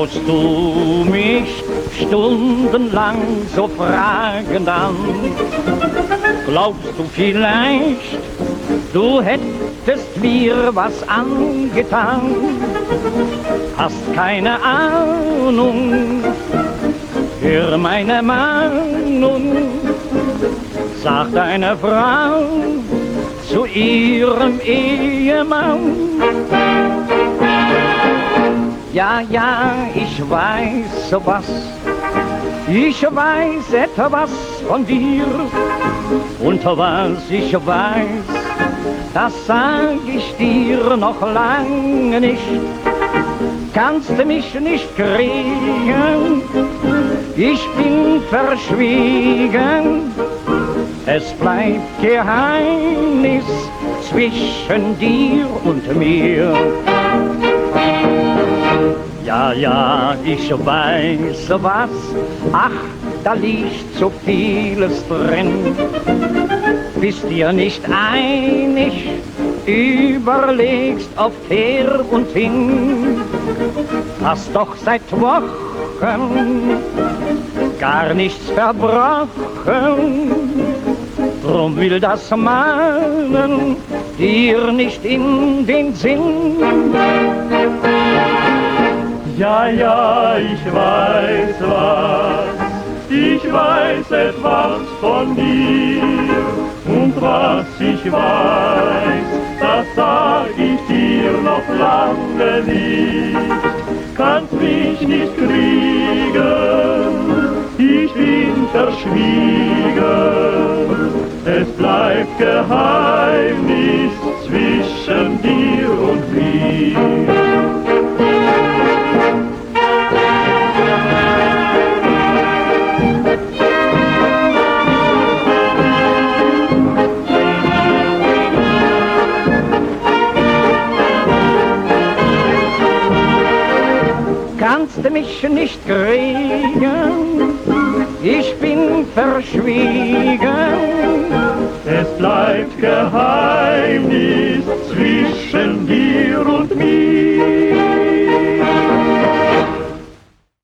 Schaust du mich stundenlang so fragend an, glaubst du vielleicht, du hättest mir was angetan, hast keine Ahnung, hör meine Mahnung, sagt eine Frau zu ihrem Ehemann. Ja, ja, ich weiß sowas, ich weiß etwas von dir, und was ich weiß, das sag ich dir noch lange nicht. Kannst du mich nicht kriegen, ich bin verschwiegen, es bleibt Geheimnis zwischen dir und mir. Ja, ja, ich weiß was, ach, da liegt so vieles drin. Bist dir nicht einig, überlegst oft her und hin, hast doch seit Wochen gar nichts verbrochen, drum will das Mahnen dir nicht in den Sinn. Ja, ja, ich weiß was, ich weiß etwas von dir, und was ich weiß, das sag ich dir noch lange nicht. Kannst mich nicht kriegen, ich bin verschwiegen, es bleibt Geheimnis zwischen dir und mir. Kannst du mich nicht kriegen, ich bin verschwiegen, es bleibt Geheimnis zwischen dir und mir.